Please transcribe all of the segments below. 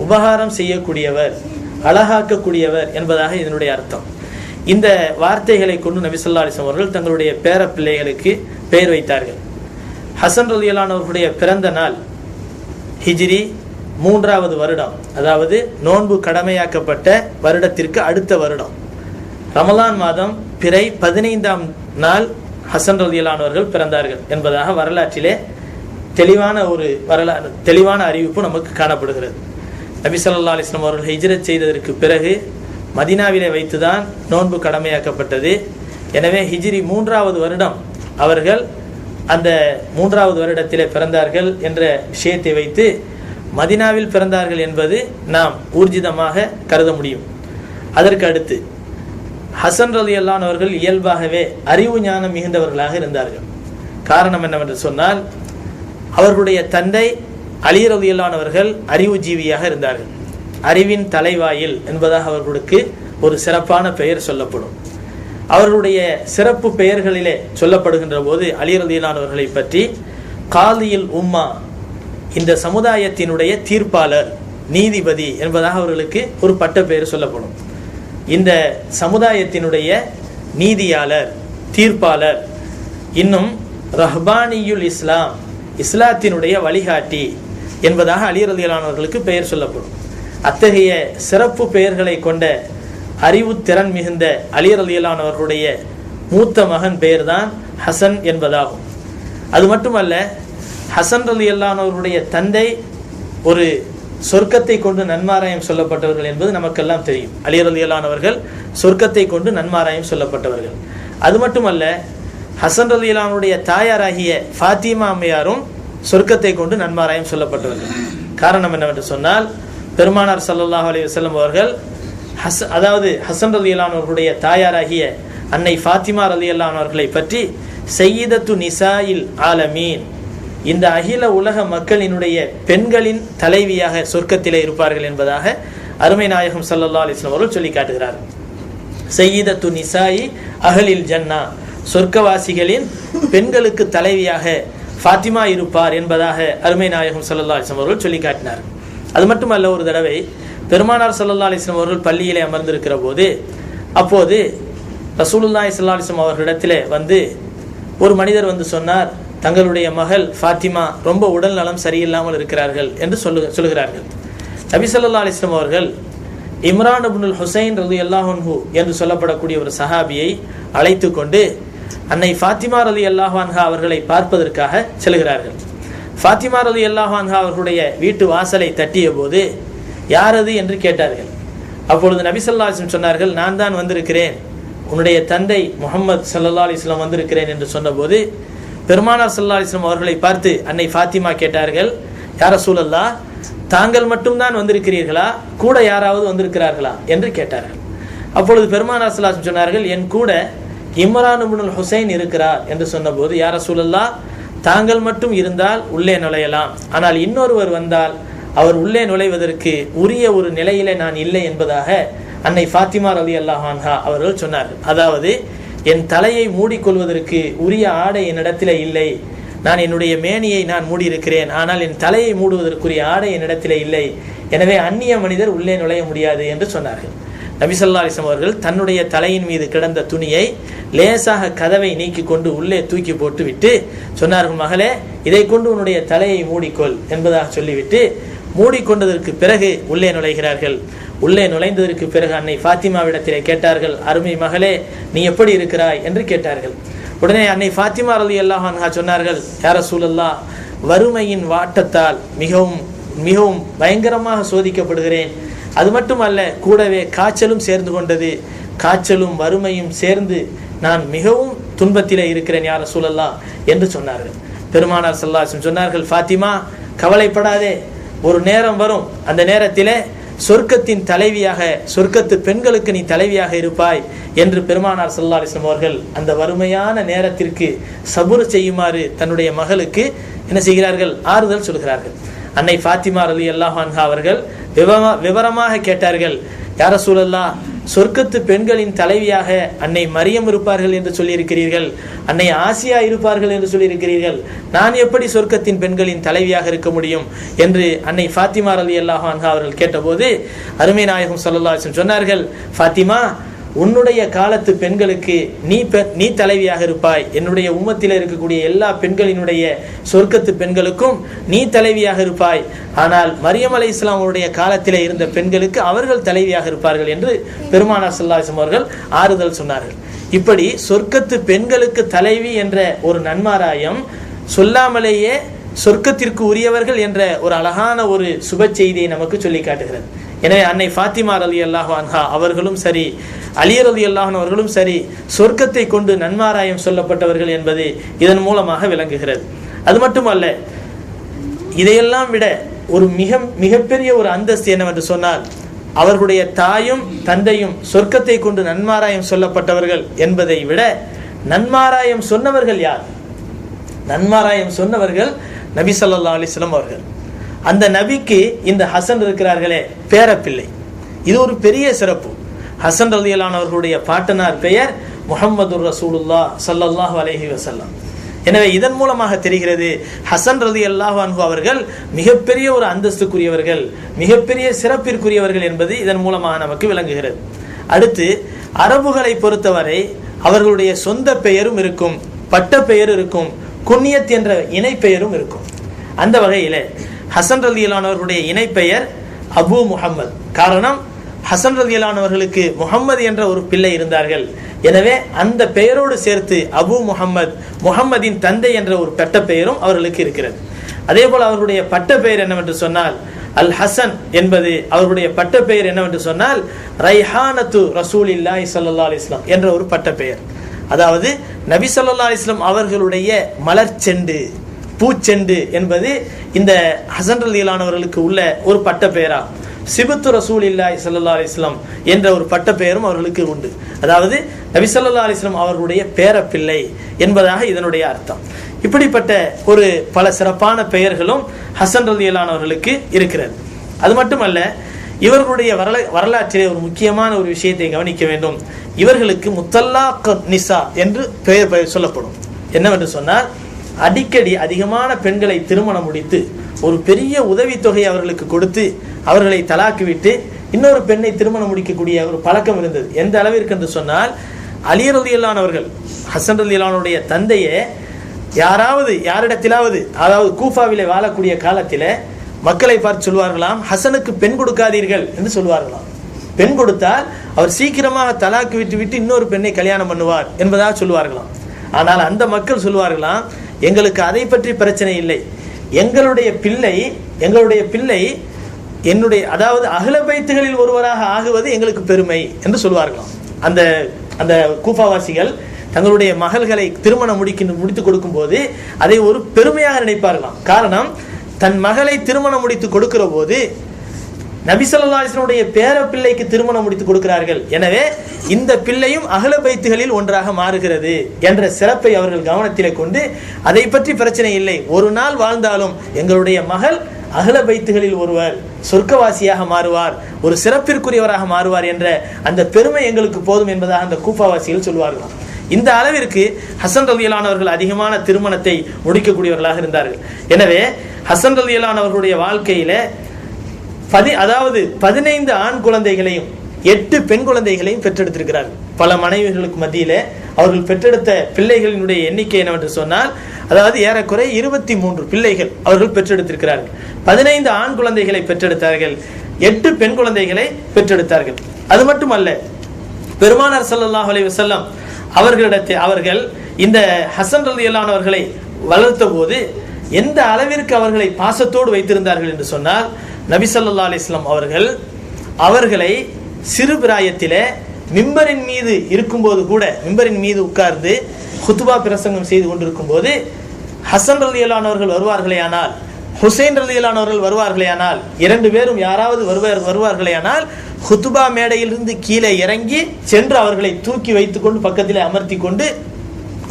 உபகாரம் செய்யக்கூடியவர், அழகாக்கக்கூடியவர் என்பதாக இதனுடைய அர்த்தம். இந்த வார்த்தைகளை கொண்டு நபி ஸல்லல்லாஹு அலைஹி வஸல்லம் அவர்கள் தங்களுடைய பேர பிள்ளைகளுக்கு பெயர் வைத்தார்கள். ஹசன் ரலியல்லாஹு அன்ஹு அவர்களுடைய பிறந்த நாள் ஹிஜ்ரி 3வது வருடம், அதாவது நோன்பு கடமையாக்கப்பட்ட வருடத்திற்கு அடுத்த வருடம் ரமலான் மாதம் பிறை 15ஆம் நாள் ஹசன் ரலியல்லாஹு அன்ஹு அவர்கள் பிறந்தார்கள் என்பதாக வரலாற்றிலே தெளிவான அறிவிப்பு நமக்கு காணப்படுகிறது. நபி ஸல்லல்லாஹு அலைஹி வஸல்லம் அவர்கள் ஹிஜ்ரத் செய்ததற்கு பிறகு மதீனாவிலே வைத்துதான் நோன்பு கடமையாக்கப்பட்டது. எனவே ஹிஜ்ரி 3வது வருடம் அவர்கள் அந்த 3வது வருடத்திலே பிறந்தார்கள் என்ற விஷயத்தை வைத்து மதீனாவில் பிறந்தார்கள் என்பது நாம் ஊர்ஜிதமாக கருத முடியும். அதற்கு அடுத்து ஹசன் ரலியல்லாஹு அன்ஹு அவர்கள் இயல்பாகவே அறிவு ஞானம் மிகுந்தவர்களாக இருந்தார்கள். காரணம் என்னவென்று சொன்னால், அவர்களுடைய தந்தை அலி ரலியல்லாஹு அன்ஹு அவர்கள் அறிவு ஜீவியாக இருந்தார்கள். அறிவின் தலைவாயில் என்பதாக அவர்களுக்கு ஒரு சிறப்பான பெயர் சொல்லப்படும். அவர்களுடைய சிறப்பு பெயர்களிலே சொல்லப்படுகின்ற போது அலி ரலியல்லாஹு அன்ஹு அவர்களை பற்றி காலியில் உம்மா, இந்த சமுதாயத்தினுடைய தீர்ப்பாளர், நீதிபதி என்பதாக அவர்களுக்கு ஒரு பட்ட பெயர் சொல்லப்படும். இந்த சமுதாயத்தினுடைய நீதியாளர், தீர்ப்பாளர், இன்னும் ரஹ்பானியுல் இஸ்லாம், இஸ்லாத்தினுடைய வழிகாட்டி என்பதாக அலி ரலியல்லாஹு அன்ஹு அவர்களுக்கு பெயர் சொல்லப்படும். அத்தகைய சிறப்பு பெயர்களை கொண்ட அறிவு திறன் மிகுந்த அலி ரலியல்லாஹு அன்ஹு அவர்களுடைய மூத்த மகன் பெயர்தான் ஹசன் என்பதாகும். அது மட்டுமல்ல, ஹசன் ரலியல்லாஹு அன்ஹு அவர்களுடைய தந்தை ஒரு சொர்க்கத்தை கொண்டு நன்மாராயம் சொல்லப்பட்டவர்கள் என்பது நமக்கெல்லாம் தெரியும். அலி ரலியல்லாஹு அன்ஹு அவர்கள் சொர்க்கத்தை கொண்டு நன்மாராயம் சொல்லப்பட்டவர்கள். அது மட்டுமல்ல, ஹசன் ரலியல்லாஹு அன்ஹுடைய தாயாராகிய ஃபாத்திமா அம்மையாரும் சொர்க்கத்தை கொண்டு நன்மாராயம் சொல்லப்பட்டவர்கள். காரணம் என்னவென்று சொன்னால், பெருமானார் ஸல்லல்லாஹு அலைஹி வஸல்லம் அவர்கள் அதாவது ஹசன் ரலியல்லாஹு அன்ஹு அவர்களுடைய தாயாராகிய அன்னை ஃபாத்திமா ரலியல்லாஹு அன்ஹா அவர்களை பற்றி சய்யிதத்து நிசாயில் ஆலமீன், இந்த அகில உலக மக்களினுடைய பெண்களின் தலைவியாக சொர்க்கத்திலே இருப்பார்கள் என்பதாக அருமை நாயகம் ஸல்லல்லாஹு அலைஹி வஸல்லம் அவர்கள் சொல்லி காட்டுகிறார். சய்யிதத்து நிசாயி அஹ்லில் ஜன்னா, சொர்க்கவாசிகளின் பெண்களுக்கு தலைவியாக ஃபாத்திமா இருப்பார் என்பதாக அருமை நாயகம் ஸல்லல்லாஹு அலைஹி வஸல்லம் அவர்கள் சொல்லி காட்டினார். அது மட்டுமல்ல, ஒரு தடவை பெருமானார் ஸல்லல்லாஹு அலைஹி வஸல்லம் அவர்கள் பள்ளியிலே அமர்ந்திருக்கிற போது, அப்போது ரசூலுல்லாஹி ஸல்லல்லாஹு அலைஹி வஸல்லம் அவர்களிடத்திலே வந்து ஒரு மனிதர் வந்து சொன்னார், தங்களுடைய மகள் ஃபாத்திமா ரொம்ப உடல் நலம் சரியில்லாமல் இருக்கிறார்கள் என்று சொல்லுகிறார்கள். நபி ஸல்லல்லாஹு அலைஹி வஸல்லம் அவர்கள் இம்ரான் இப்னுல் ஹுசைன் ரலியல்லாஹு அன்ஹு என்று சொல்லப்படக்கூடிய ஒரு சஹாபியை அழைத்து கொண்டு அன்னை ஃபாத்திமா ரலியல்லாஹு அன்ஹா அவர்களை பார்ப்பதற்காக செல்கிறார்கள். ஃபாத்திமா ரலியல்லாஹு அன்ஹா அவர்களுடைய வீட்டு வாசலை தட்டிய போது யார் அது என்று கேட்டார்கள். அப்பொழுது நபி ஸல்லல்லாஹு அலைஹி வஸல்லம் சொன்னார்கள், நான் தான் வந்திருக்கிறேன், உன்னுடைய தந்தை முஹம்மது ஸல்லல்லாஹு அலைஹி வஸல்லம் வந்திருக்கிறேன் என்று சொன்னபோது பெருமானார் ஸல்லல்லாஹு அலைஹி வஸல்லம் அவர்களை பார்த்து அன்னை ஃபாத்திமா கேட்டார்கள், யா ரசூலல்லாஹ், தாங்கள் மட்டும்தான் வந்திருக்கிறீர்களா, கூட யாராவது வந்திருக்கிறார்களா என்று கேட்டார்கள். அப்பொழுது பெருமானார் ஸல்லல்லாஹு அலைஹி வஸல்லம் சொன்னார்கள், என் கூட இம்ரான் இப்னுல் ஹுசைன் இருக்கிறார் என்று சொன்னபோது, யா ரசூலல்லாஹ், தாங்கள் மட்டும் இருந்தால் உள்ளே நுழையலாம், ஆனால் இன்னொருவர் வந்தால் அவர் உள்ளே நுழைவதற்கு உரிய ஒரு நிலையிலே நான் இல்லை என்பதாக அன்னை ஃபாத்திமா ரலியல்லாஹு அன்ஹா அவர்கள் சொன்னார்கள். அதாவது, என் தலையை மூடிக்கொள்வதற்கு உரிய ஆடை என்னிடத்திலே இல்லை, நான் என்னுடைய மேனியை நான் மூடியிருக்கிறேன், ஆனால் என் தலையை மூடுவதற்குரிய ஆடை என்னிடத்திலே இல்லை, எனவே அந்நிய மனிதர் உள்ளே நுழைய முடியாது என்று சொன்னார்கள். நபி ஸல்லல்லாஹு அலைஹி வஸல்லம் அவர்கள் தன்னுடைய தலையின் மீது கிடந்த துணியை லேசாக கதவை நீக்கி கொண்டு உள்ளே தூக்கி போட்டு விட்டு சொன்னார்கள், மகளே, இதை கொண்டு உன்னுடைய தலையை மூடிக்கொள் என்பதாக சொல்லிவிட்டு மூடிக்கொண்டதற்கு பிறகு உள்ளே நுழைகிறார்கள். உள்ளே நுழைந்ததற்கு பிறகு அன்னை ஃபாத்திமாவிடத்திலே கேட்டார்கள், அருமை மகளே, நீ எப்படி இருக்கிறாய் என்று கேட்டார்கள். உடனே அன்னை ஃபாத்திமா ரலியல்லாஹு அன்ஹா சொன்னார்கள், யா ரசூலல்லாஹ், வறுமையின் வாட்டத்தால் மிகவும் மிகவும் பயங்கரமாக சோதிக்கப்படுகிறேன், அது மட்டுமல்ல கூடவே காய்ச்சலும் சேர்ந்து கொண்டது, காய்ச்சலும் வறுமையும் சேர்ந்து நான் மிகவும் துன்பத்திலே இருக்கிறேன் யா ரசூலல்லாஹ் என்று சொன்னார்கள். பெருமானார் ஸல்லல்லாஹு அலைஹி வஸல்லம் சொன்னார்கள், ஃபாத்திமா, கவலைப்படாதே, ஒரு நேரம் வரும், அந்த நேரத்திலே சொர்க்கத்தின் தலைவியாக, சொர்க்கத்து பெண்களுக்கு நீ தலைவியாக இருப்பாய் என்று பெருமானார் ஸல்லல்லாஹு அலைஹி வஸல்லம் அவர்கள் அந்த வறுமையான நேரத்திற்கு சபுர் செய்யுமாறு தன்னுடைய மகளுக்கு என்ன செய்கிறார்கள், ஆறுதல் சொல்கிறார்கள். அன்னை ஃபாத்திமா ரலியல்லாஹு அன்ஹா அவர்கள் விவரமாக கேட்டார்கள், யா ரசூலல்லாஹ், சொர்க்கத்து பெண்களின் தலைவியாக அன்னை மரியம் இருப்பார்கள் என்று சொல்லியிருக்கிறீர்கள், அன்னை ஆசியா இருப்பார்கள் என்று சொல்லியிருக்கிறீர்கள், நான் எப்படி சொர்க்கத்தின் பெண்களின் தலைவியாக இருக்க முடியும் என்று அன்னை ஃபாத்திமா ரலியல்லாஹு அன்ஹா அவர்கள் கேட்டபோது அருமை நாயகம் ஸல்லல்லாஹு அலைஹி வஸல்லம் சொன்னார்கள், ஃபாத்திமா, உன்னுடைய காலத்து பெண்களுக்கு நீ தலைவியாக இருப்பாய், என்னுடைய உம்மத்தில் இருக்கக்கூடிய எல்லா பெண்களினுடைய சொர்க்கத்து பெண்களுக்கும் நீ தலைவியாக இருப்பாய், ஆனால் மரியம் அலைஹிஸ்ஸலாம் அவருடைய காலத்திலே இருந்த பெண்களுக்கு அவர்கள் தலைவியாக இருப்பார்கள் என்று பெருமானார் ஸல்லல்லாஹு அலைஹி வஸல்லம் அவர்கள் ஆறுதல் சொன்னார்கள். இப்படி சொர்க்கத்து பெண்களுக்கு தலைவி என்ற ஒரு நன்மாராயம் சொல்லாமலேயே சொர்க்கத்திற்கு உரியவர்கள் என்ற ஒரு அழகான ஒரு சுப செய்தியை நமக்கு சொல்லி காட்டுகிறது. எனவே அன்னை ஃபாத்திமா ரலியல்லாஹு அன்ஹா அவர்களும் சரி, அலி ரலியல்லாஹு அன்ஹு அவர்களும் சரி, சொர்க்கத்தை கொண்டு நன்மாராயம் சொல்லப்பட்டவர்கள் என்பது இதன் மூலமாக விளங்குகிறது. அது மட்டுமல்ல, இதையெல்லாம் விட ஒரு மிகப்பெரிய ஒரு அந்தஸ்து என்னவென்று சொன்னால், அவர்களுடைய தாயும் தந்தையும் சொர்க்கத்தை கொண்டு நன்மாராயம் சொல்லப்பட்டவர்கள் என்பதை விட நன்மாராயம் சொன்னவர்கள் யார்? நன்மாராயம் சொன்னவர்கள் நபி ஸல்லல்லாஹு அலைஹி வஸல்லம் அவர்கள். அந்த நபிக்கு இந்த ஹசன் இருக்கிறார்களே பேரப்பிள்ளை, இது ஒரு பெரிய சிறப்பு. ஹசன் ரலியல்லாஹு அவர்களுடைய பாட்டனார் பெயர் முஹம்மது ரசூலுல்லாஹ் ஸல்லல்லாஹு அலைஹி வஸல்லம். எனவே இதன் மூலமாக தெரிகிறது ஹசன் ரலியல்லாஹு அன்ஹு அவர்கள் மிகப்பெரிய ஒரு அந்தஸ்துக்குரியவர்கள், மிகப்பெரிய சிறப்பிற்குரியவர்கள் என்பது இதன் மூலமாக நமக்கு விளங்குகிறது. அடுத்து, அரபுகளை பொறுத்தவரை அவர்களுடைய சொந்த பெயரும் இருக்கும், பட்ட பெயர் இருக்கும், குன்னியத் என்ற இணை பெயரும் இருக்கும். அந்த வகையில் ஹசன் ரலியல்லாஹு அவர்களுடைய இணை பெயர் அபு முஹம்மது. காரணம், ஹசன் ரலியல்லாஹு அவர்களுக்கு முஹம்மது என்ற ஒரு பிள்ளை இருந்தார்கள். எனவே அந்த பெயரோடு சேர்த்து அபு முஹம்மது, முஹம்மதின் தந்தை என்ற ஒரு பட்ட பெயரும் அவர்களுக்கு இருக்கிறது. அதே போல் அவர்களுடைய பட்ட பெயர் என்னவென்று சொன்னால் அல் ஹசன் என்பது அவர்களுடைய பட்ட பெயர் என்னவென்று சொன்னால் ரைஹானத்து ரசூலில்லாஹி ஸல்லல்லாஹு அலைஹி வஸல்லம் என்ற ஒரு பட்ட பெயர். அதாவது நபி ஸல்லல்லாஹு அலைஹி வஸல்லம் அவர்களுடைய மலர்ச்செண்டு, பூச்செண்டு என்பது இந்த ஹசன் ரலியல்லாஹு அவர்களுக்கு உள்ள ஒரு பட்ட பெயரா. சிபத்து ரசூலில்லாஹி ஸல்லல்லாஹு அலைஹி வஸல்லம் என்ற ஒரு பட்ட பெயரும் அவர்களுக்கு உண்டு. அதாவது நபி ஸல்லல்லாஹு அலைஹி வஸல்லம் அவர்களுடைய பேரப்பிள்ளை என்பதாக இதனுடைய அர்த்தம். இப்படிப்பட்ட ஒரு பல சிறப்பான பெயர்களும் ஹசன் ரலியல்லாஹு அவர்களுக்கு இருக்கிறது. அது மட்டுமல்ல, இவர்களுடைய வரலாற்றிலே ஒரு முக்கியமான ஒரு விஷயத்தை கவனிக்க வேண்டும். இவர்களுக்கு முத்தல்லாக் நிசா என்று பெயர் சொல்லப்படும். என்னவென்று சொன்னால், அடிக்கடி அதிகமான பெண்களை திருமணம் முடித்து ஒரு பெரிய உதவித்தொகை அவர்களுக்கு கொடுத்து அவர்களை தலாக்கு விட்டு இன்னொரு பெண்ணை திருமணம் முடிக்கக்கூடிய ஒரு பழக்கம் இருந்தது. எந்த அளவிற்கு என்று சொன்னால், அலி ரலியல்லாஹு அவர்கள் ஹசன் ரலியல்லாஹுடைய தந்தையை யாரிடத்திலாவது, அதாவது கூஃபாவிலே வாழக்கூடிய காலத்தில் மக்களை பார்த்து சொல்வார்களாம், ஹசனுக்கு பெண் கொடுக்காதீர்கள் என்று சொல்வார்களாம். பெண் கொடுத்தால் அவர் சீக்கிரமாக தலாக்கு விட்டு இன்னொரு பெண்ணை கல்யாணம் பண்ணுவார் என்பதாக சொல்வார்களாம். ஆனால் அந்த மக்கள் சொல்வார்களாம், எங்களுக்கு அதை பற்றி பிரச்சனை இல்லை, எங்களுடைய பிள்ளை என்னுடைய, அதாவது அஹ்ல பைத்துகளில் ஒருவராக ஆகுவது எங்களுக்கு பெருமை என்று சொல்வார்களாம். அந்த கூஃபாவாசிகள் தங்களுடைய மகள்களை திருமணம் முடித்து கொடுக்கும் போது அதை ஒரு பெருமையாக நினைப்பார்களாம். காரணம், தன் மகளை திருமணம் முடித்து கொடுக்கிற போது நபி ஸல்லல்லாஹு அலைஹி வஸல்லம் பேர பிள்ளைக்கு திருமணம் முடித்து கொடுக்கிறார்கள், எனவே இந்த பிள்ளையும் அஹ்ல பைத்துகளில் ஒன்றாக மாறுகிறது என்ற சிறப்பை அவர்கள் கவனத்திலே கொண்டு அதை பற்றி பிரச்சனை இல்லை, ஒரு நாள் வாழ்ந்தாலும் எங்களுடைய மகள் அஹ்ல பைத்துகளில் ஒருவர் சொர்க்கவாசியாக மாறுவார், ஒரு சிறப்பிற்குரியவராக மாறுவார் என்ற அந்த பெருமை எங்களுக்கு போதும் என்பதாக அந்த கூஃபாவாசிகள் சொல்வார்களாம். இந்த அளவிற்கு ஹசன் ரலியல்லாஹு அவர்கள் அதிகமான திருமணத்தை முடிக்கக்கூடியவர்களாக இருந்தார்கள். எனவே ஹசன் ரலியல்லாஹு அவர்களுடைய வாழ்க்கையில 15 ஆண் குழந்தைகளையும் 8 பெண் குழந்தைகளையும் பெற்றெடுத்திருக்கிறார்கள். பல மனைவிகளுக்கு மத்தியிலே அவர்கள் பெற்றெடுத்த பிள்ளைகளினுடைய எண்ணிக்கை என்னவென்று சொன்னால், அதாவது ஏறக்குறை 23 பிள்ளைகள் அவர்கள் பெற்றெடுத்திருக்கிறார்கள். 15 ஆண் குழந்தைகளை பெற்றெடுத்தார்கள், 8 பெண் குழந்தைகளை பெற்றெடுத்தார்கள். அது மட்டுமல்ல, பெருமானார் ஸல்லல்லாஹு அலைஹி வஸல்லம் அவர்கள் இந்த ஹசன் ரலியல்லாஹு அவர்களை வளர்த்த போது எந்த அளவிற்கு அவர்களை பாசத்தோடு வைத்திருந்தார்கள் என்று சொன்னால், நபி ஸல்லல்லாஹு அலைஹி வஸல்லம் அவர்களை சிறு பிராயத்திலே மிம்பரின் மீது இருக்கும்போது கூட, மிம்பரின் மீது உட்கார்ந்து குத்பா பிரசங்கம் செய்து கொண்டிருக்கும் போது ஹசன் ரலியல்லாஹு அவர்கள் வருவார்களேயானால், ஹுசைன் ரலியல்லாஹு அவர்கள் வருவார்களேயானால், 2 பேரும் யாராவது வருவார்களேயானால் குத்பா மேடையிலிருந்து கீழே இறங்கி சென்று அவர்களை தூக்கி வைத்துக்கொண்டு பக்கத்திலே அமர்த்தி கொண்டு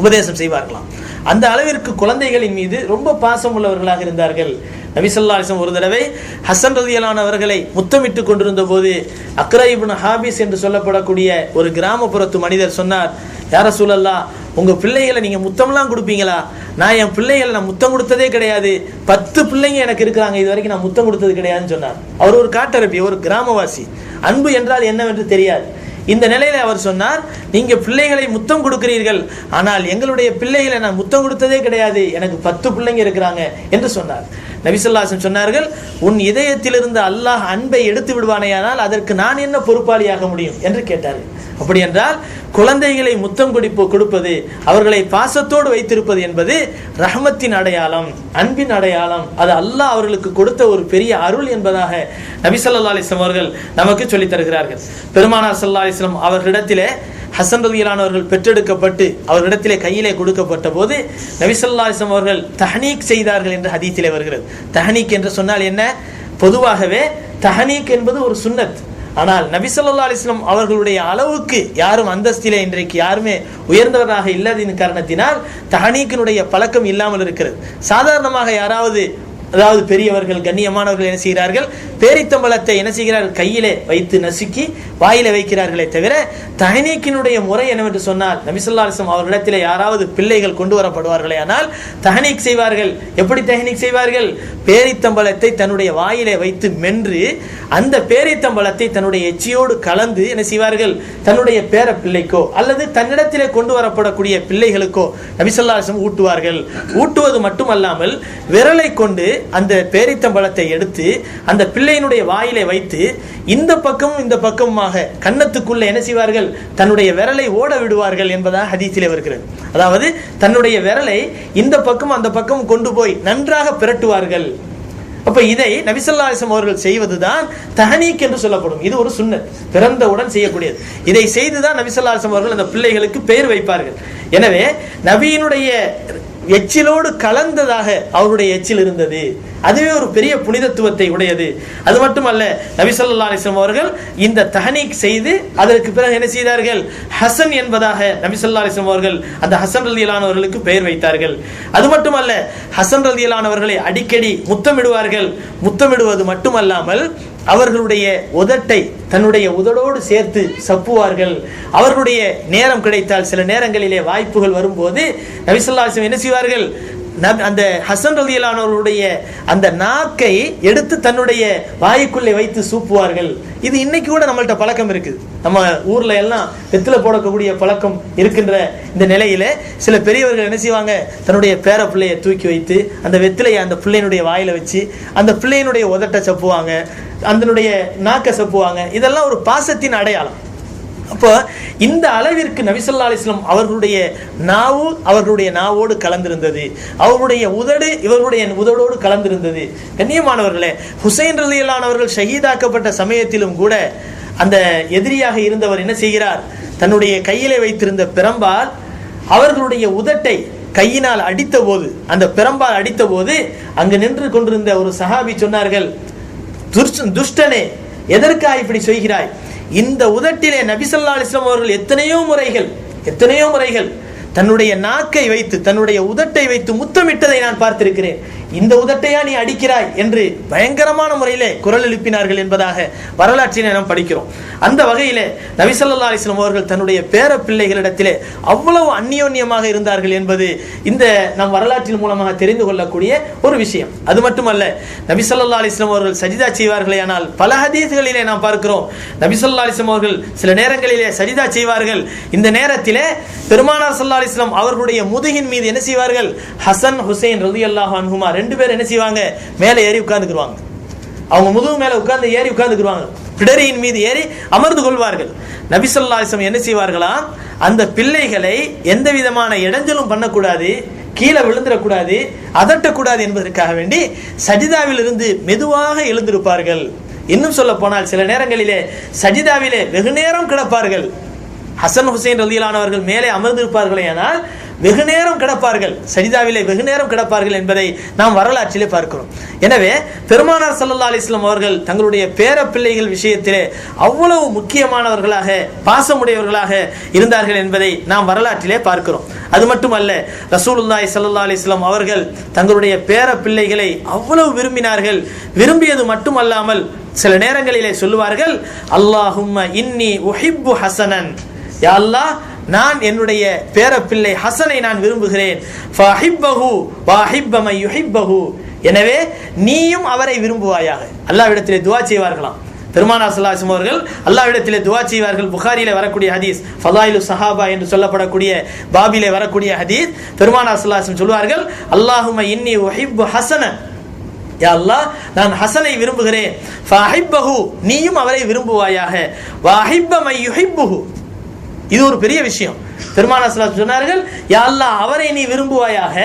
உபதேசம் செய்வார்களாம். அந்த அளவிற்கு குழந்தைகளின் மீது ரொம்ப பாசம் உள்ளவர்களாக இருந்தார்கள். நபி ஸல்லல்லாஹு அலைஹி வஸல்லம் ஒரு தடவை ஹசன் ரலியல்லாஹு அவர்களை முத்தமிட்டு கொண்டிருந்த போது அக்ரா இப்னு ஹாபிஸ் என்று சொல்லப்படக்கூடிய ஒரு கிராமப்புறத்து மனிதர் சொன்னார், யா ரசூலல்லாஹ், உங்க பிள்ளைகளை நீங்க முத்தம்லாம் கொடுப்பீங்களா? நான் என் பிள்ளைகளை நான் முத்தம் கொடுத்ததே கிடையாது, 10 பிள்ளைங்க எனக்கு இருக்கிறாங்க, இது வரைக்கும் நான் முத்தம் கொடுத்தது கிடையாதுன்னு சொன்னார். அவர் ஒரு காட்டரபி, ஒரு கிராமவாசி, அன்பு என்றால் என்னவென்று தெரியாது. இந்த நிலையில அவர் சொன்னார், நீங்க பிள்ளைகளை முத்தம் கொடுக்கிறீர்கள், ஆனால் எங்களுடைய பிள்ளைகளை நான் முத்தம் கொடுத்ததே கிடையாது, எனக்கு 10 பிள்ளைங்க இருக்கிறாங்க என்று சொன்னார். நபி ஸல்லல்லாஹு அலைஹி வஸல்லம் சொன்னார்கள், உன் இதயத்திலிருந்து அல்லாஹ் அன்பை எடுத்து விடுவானேயானால் அதற்கு நான் என்ன பொறுப்பாளியாக முடியும் என்று கேட்டார்கள். அப்படி என்றால் குழந்தைகளை முத்தம் கொடுப்பது, அவர்களை பாசத்தோடு வைத்திருப்பது என்பது ரஹ்மத்தின் அடையாளம், அன்பின் அடையாளம். அது அல்லாஹ் அவர்களுக்கு கொடுத்த ஒரு பெரிய அருள் என்பதாக நபி ஸல்லல்லாஹு அலைஹி வஸல்லம் அவர்கள் நமக்கு சொல்லித் தருகிறார்கள். பெருமானார் ஸல்லல்லாஹு அலைஹி வஸல்லம் அவர்களிடத்திலே ஹசன் ரலியல்லாஹு அவர்கள் பெற்றெடுக்கப்பட்டு அவர்களிடத்திலே கையிலே கொடுக்கப்பட்ட போது நபி ஸல்லல்லாஹு அலைஹி வஸல்லம் அவர்கள் தஹ்னீக் செய்தார்கள் என்று ஹதீஸிலே வருகிறது. தஹ்னீக் என்று சொன்னால் என்ன? பொதுவாகவே தஹ்னீக் என்பது ஒரு சுன்னத். ஆனால் நபி ஸல்லல்லாஹு அலைஹி வஸல்லம் அவர்களுடைய அளவுக்கு யாரும் அந்தஸ்திலே இன்றைக்கு யாருமே உயர்ந்தவராக இல்லாததின் காரணத்தினால் தஹ்னீக்கினுடைய பழக்கம் இல்லாமல் இருக்கிறது. சாதாரணமாக யாராவது, அதாவது பெரியவர்கள் கண்ணியமானவர்கள் என்ன செய்கிறார்கள், பேரித்தம்பழத்தை என்ன செய்கிறார்கள், கையிலே வைத்து நசுக்கி வாயில வைக்கிறார்களே தவிர தஹ்னீக்கினுடைய முறை என்னவென்று சொன்னால் நபி ஸல்லல்லாஹு அலைஹி வஸல்லம் அவர்களிடத்திலே யாராவது பிள்ளைகள் கொண்டு வரப்படுவார்களே ஆனால் தஹ்னீக் செய்வார்கள். எப்படி தஹ்னீக் செய்வார்கள்? பேரித்தம்பழத்தை தன்னுடைய வாயிலே வைத்து மென்று அந்த பேரித்தம்பழத்தை தன்னுடைய எச்சியோடு கலந்து என்ன செய்வார்கள், தன்னுடைய பேர பிள்ளைக்கோ அல்லது தன்னிடத்திலே கொண்டு வரப்படக்கூடிய பிள்ளைகளுக்கோ நபி ஸல்லல்லாஹு அலைஹி வஸல்லம் ஊட்டுவார்கள். ஊட்டுவது மட்டுமல்லாமல் விரலை கொண்டு அந்த பேரித்தம்பழத்தை எடுத்து அந்த பிள்ளையினுடைய வாயிலை வைத்து இந்த பக்கமும் இந்த பக்கமுமாக கன்னத்துக்குள்ள என்ன செய்வார்கள், தன்னுடைய விரலை ஓட விடுவார்கள் என்பதாக ஹதீஸிலே வருகிறது. அதாவது தன்னுடைய விரலை இந்த பக்கம் அந்த பக்கம் கொண்டு போய் நன்றாக பிரட்டுவார்கள். அப்ப இதை நபி ஸல்லல்லாஹு அலைஹி வஸல்லம் அவர்கள் செய்வதுதான் தஹ்னீக் என்று சொல்லப்படும். இது ஒரு சுன்னத், பிறந்தவுடன் செய்யக்கூடியது. இதை செய்துதான் நபி ஸல்லல்லாஹு அலைஹி வஸல்லம் அவர்கள் அந்த பிள்ளைகளுக்கு பெயர் வைப்பார்கள். எனவே நபியினுடைய எச்சிலோடு கலந்ததாக அவருடைய எச்சில் இருந்தது. அதுவே ஒரு பெரிய புனிதத்துவத்தை உடையது. அது மட்டுமல்ல, நபி ஸல்லல்லாஹு அலைஹி வஸல்லம் அவர்கள் இந்த தஹ்னீக் செய்து அதற்கு பிறகு என்ன செய்தார்கள், ஹசன் என்பதாக நபி ஸல்லல்லாஹு அலைஹி வஸல்லம் அவர்கள் அந்த ஹசன் ரலியல்லாஹு அவர்களுக்கு பெயர் வைத்தார்கள். அது மட்டுமல்ல, ஹசன் ரலியல்லாஹு அவர்களை அடிக்கடி முத்தமிடுவார்கள். முத்தமிடுவது மட்டுமல்லாமல் அவர்களுடைய உதட்டை தன்னுடைய உதடோடு சேர்த்து சப்புவார்கள். அவர்களுடைய நேரம் கிடைத்தால், சில நேரங்களிலே வாய்ப்புகள் வரும்போது நபி ஸல்லல்லாஹு அலைஹி வஸல்லம் என்ன செய்வார்கள், அந்த ஹசன் ரலியல்லாஹு அவர்களுடைய அந்த நாக்கை எடுத்து தன்னுடைய வாய்க்குள்ளே வைத்து சூப்புவார்கள். இது இன்னைக்கு கூட நம்மள்ட்ட பழக்கம் இருக்குது. நம்ம ஊர்ல எல்லாம் வெத்தில போடக்கூடிய பழக்கம் இருக்கின்ற இந்த நிலையில சில பெரியவர்கள் என்ன செய்வாங்க, தன்னுடைய பேர பிள்ளையை தூக்கி வைத்து அந்த வெத்திலையை அந்த பிள்ளையினுடைய வாயில வச்சு அந்த பிள்ளையினுடைய உதட்டை சப்புவாங்க, அதனுடைய நாக்கை சப்புவாங்க. இதெல்லாம் ஒரு பாசத்தின் அடையாளம். அப்போ இந்த அளவிற்கு நபி ஸல்லல்லாஹு அலைஹி வஸல்லம் அவர்களுடைய நாவு அவர்களுடைய நாவோடு கலந்திருந்தது, அவருடைய உதடு இவர்களுடைய உதடோடு கலந்திருந்தது. கண்ணியமானவர்களே, ஹுசைன் ரலியல்லாஹு அவர்கள் ஷஹீதாக்கப்பட்ட சமயத்திலும் கூட அந்த எதிரியாக இருந்தவர் என்ன செய்கிறார், தன்னுடைய கையிலே வைத்திருந்த பிரம்பால் அவர்களுடைய உதட்டை கையினால் அடித்த போது, அந்த பிரம்பால் அடித்த போது அங்கு நின்று கொண்டிருந்த ஒரு சஹாபி சொன்னார்கள், துஷ்டனே, எதற்காக இப்படி செய்கிறாய்? இந்த உதட்டிலே நபி ஸல்லல்லாஹு அலைஹி வஸல்லம் அவர்கள் எத்தனையோ முறைகள் தன்னுடைய நாக்கை வைத்து தன்னுடைய உதட்டை வைத்து முத்தமிட்டதை நான் பார்த்திருக்கிறேன். இந்த உதட்டையா நீ அடிக்கிறாய் என்று பயங்கரமான முறையிலே குரல் எழுப்பினார்கள் என்பதாக வரலாற்றினை நாம் படிக்கிறோம். அந்த வகையிலே நபி ஸல்லல்லாஹு அலைஹி வஸல்லம் அவர்கள் தன்னுடைய பேர பிள்ளைகளிடத்திலே அவ்வளவு அந்நியோன்யமாக இருந்தார்கள் என்பது இந்த நம் வரலாற்றின் மூலமாக தெரிந்து கொள்ளக்கூடிய ஒரு விஷயம். அது மட்டுமல்ல, நபி ஸல்லல்லாஹு அலைஹி வஸல்லம் அவர்கள் சஜிதா செய்வார்களே ஆனால் பல ஹதீஸ்களிலே நாம் பார்க்கிறோம், நபி ஸல்லல்லாஹு அலைஹி வஸல்லம் அவர்கள் சில நேரங்களிலே சஜிதா செய்வார்கள். இந்த நேரத்திலே பெருமானார் ஸல்லல்லாஹு அலைஹி வஸல்லம் அவர்களுடைய முதுகின் மீது என்ன செய்வார்கள், ஹசன் ஹுசைன் ரலியல்லாஹு அன்ஹுமா ரெண்டு பேர் என்ன செய்வாங்க, மேலே ஏறி உட்கார்ந்துக்குவாங்க. அவங்க முதுகு மேல ஏறி உட்கார்ந்துக்குவாங்க, பிடரியின் மீது ஏறி அமர்ந்து கொள்வார்கள். நபி ஸல்லல்லாஹு அலைஹி வஸல்லம் என்ன செய்வார்களாம், அந்த பிள்ளைகளை எந்த விதமான இடைஞ்சலும் பண்ணக்கூடாது, கீழே விழுந்துடக்கூடாது, அதட்டக்கூடாது என்பதற்காக வேண்டி சஜிதாவில் இருந்து மெதுவாக எழுந்திருப்பார்கள். இன்னும் சொல்ல போனால் சில நேரங்களிலே சஜிதாவிலே வெகு நேரம் கிடப்பார்கள். ஹசன் ஹுசைன் ரலியல்லாஹு அவர்கள் மேலே அமர்ந்திருப்பார்களே ஆனால் வெகு நேரம் கிடப்பார்கள், சஜிதாவிலே வெகு நேரம் கிடப்பார்கள் என்பதை நாம் வரலாற்றிலே பார்க்கிறோம். எனவே பெருமானார் ஸல்லல்லாஹு அலைஹி வஸல்லம் அவர்கள் தங்களுடைய பேர பிள்ளைகள் விஷயத்திலே அவ்வளவு முக்கியமானவர்களாக, பாசமுடையவர்களாக இருந்தார்கள் என்பதை நாம் வரலாற்றிலே பார்க்கிறோம். அது மட்டுமல்ல, ரசூலுல்லாஹி ஸல்லல்லாஹு அலைஹி வஸல்லம் அவர்கள் தங்களுடைய பேர பிள்ளைகளை அவ்வளவு விரும்பினார்கள். விரும்பியது மட்டுமல்லாமல் சில நேரங்களிலே சொல்லுவார்கள், அல்லாஹும்ம இன்னி உஹிப்பு ஹசனன், யா அல்லாஹ், நான் என்னுடைய பேரப்பிள்ளை ஹசனை நான் விரும்புகிறேன். ஃபஹிப்பஹு வஹிப்ப மன் யுஹிப்பஹு, எனவே நீயும் அவரை விரும்புவாயாக. அல்லாஹ்விடத்திலே துஆ செய்வார்களாம் பெருமானார் ஸல்லல்லாஹு அலைஹி வஸல்லம் அவர்கள். அல்லாஹ்விடத்திலே துஆ செய்வார்கள். புகாரியிலே வரக்கூடிய ஹதீஸ், ஃபதாயிலு ஸஹாபா என்று சொல்லப்படக்கூடிய பாபிலே வரக்கூடிய ஹதீஸ். பெருமானார் ஸல்லல்லாஹு அலைஹி வஸல்லம் சொல்வார்கள், அல்லாஹும்ம இன்னி உஹிப்பு ஹசனன், யா அல்லாஹ், நான் ஹசனை விரும்புகிறேன். ஃபஹிப்பஹு, நீயும் அவரை விரும்புவாயாக. வஹிப்ப மன் யுஹிப்புஹு, இது ஒரு பெரிய விஷயம். பெருமானார் ஸல்லல்லாஹு அலைஹி வஸல்லம் சொன்னார்கள், யா அல்லாஹ், அவரை நீ விரும்புவாயாக,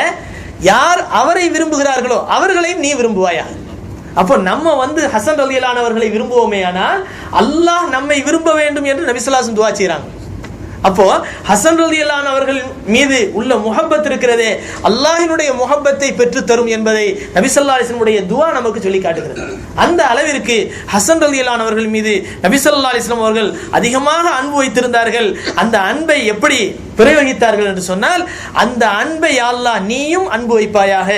யார் அவரை விரும்புகிறார்களோ அவர்களையும் நீ விரும்புவாயாக. அப்போ நம்ம ஹசன் ரலியல்லாஹு அன்ஹு அவர்களை விரும்புவோமே, ஆனால் அல்லாஹ் நம்மை விரும்ப வேண்டும் என்று நபி ஸல்லல்லாஹு அலைஹி வஸல்லம் துஆ செய்றாங்க. அப்போ ஹசன் ரலியல்லாஹு அன்ஹு அவர்கள் மீது உள்ள முஹப்பத் இருக்கிறதே, அல்லாஹ்வினுடைய முஹப்பத்தை பெற்று தரும் என்பதை நபி ஸல்லல்லாஹு அலைஹி வஸல்லம் துஆ நமக்கு சொல்லி காட்டுகிறது. அந்த அளவிற்கு ஹசன் ரலியல்லாஹு அன்ஹு அவர்கள் மீது நபி ஸல்லல்லாஹு அலைஹி வஸல்லம் அவர்கள் அதிகமாக அன்பு வைத்திருந்தார்கள். அந்த அன்பை எப்படி பிரயோகித்தார்கள் என்று சொன்னால், அந்த அன்பை யா அல்லாஹ் நீயும் அன்பு வைப்பாயாக,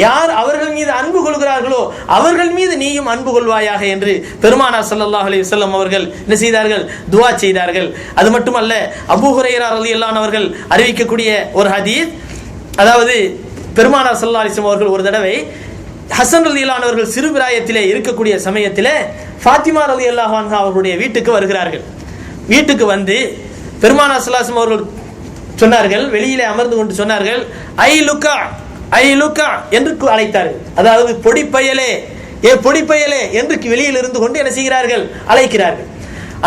யார் அவர்கள் மீது அன்பு கொள்கிறார்களோ அவர்கள் மீது நீயும் அன்பு கொள்வாயாக என்று பெருமானார் ஸல்லல்லாஹு அலைஹி வஸல்லம் அவர்கள் என்ன செய்தார்கள்? துஆ செய்தார்கள். அது மட்டுமல்ல, அபூ ஹுரைரா ரலியல்லாஹு அன்ஹு அவர்கள் அறிவிக்கக்கூடிய ஒரு ஹதீஸ், அதாவது பெருமானார் ஸல்லல்லாஹு அலைஹி வஸல்லம் அவர்கள் ஒரு தடவை ஹசன் ரலியல்லாஹு அன்ஹு அவர்கள் சிறு பிராயத்திலே இருக்கக்கூடிய சமயத்திலே ஃபாத்திமா ரலியல்லாஹு அன்ஹா அவர்களுடைய வீட்டுக்கு வருகிறார்கள். வீட்டுக்கு வந்து பெருமானார் ஸல்லல்லாஹு அலைஹி வஸல்லம் அவர்கள் சொன்னார்கள், வெளியிலே அமர்ந்து கொண்டு சொன்னார்கள், ஐ லுக்கா என்று அழைத்தார்கள். அதாவது பொடிப்பயலே, ஏ பொடிப்பயலே என்று வெளியில் இருந்து கொண்டு என்ன செய்கிறார்கள்? அழைக்கிறார்கள்.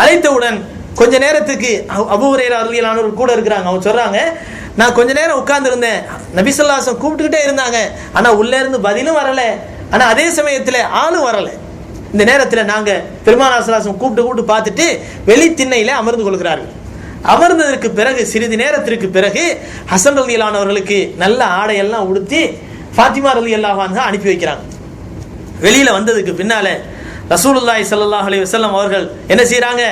அழைத்தவுடன் கொஞ்ச நேரத்துக்கு அபூ ஹுரைரா ரலியல்லாஹு அன்ஹு கூட இருக்கிறாங்க. அவங்க சொல்றாங்க, நான் கொஞ்ச நேரம் உட்கார்ந்து இருந்தேன், நபி ஸல்லல்லாஹு அலைஹி வஸல்லம் கூப்பிட்டுக்கிட்டே இருந்தாங்க, ஆனா உள்ளே இருந்து பதிலும் வரல, ஆனா அதே சமயத்தில் ஆளும் வரல. இந்த நேரத்தில் நாங்க பெருமானார் ஸல்லல்லாஹு அலைஹி வஸல்லம் கூப்பிட்டு பார்த்துட்டு வெளி திண்ணையிலே அமர்ந்து கொள்கிறார்கள். அமர்ந்ததற்கு பிறகு சிறிது நேரத்திற்கு பிறகு ஹசன் ரலியல்லாஹு அன்ஹு அவர்களுக்கு நல்ல ஆடையெல்லாம் உடுத்தி ஃபாத்திமா ரலியல்லாஹு அன்ஹா அனுப்பி வைக்கிறாங்க. வெளியில வந்ததுக்கு பின்னால ரசூலுல்லாஹி ஸல்லல்லாஹு அலைஹி வஸல்லம் அவர்கள் என்ன செய்றாங்க?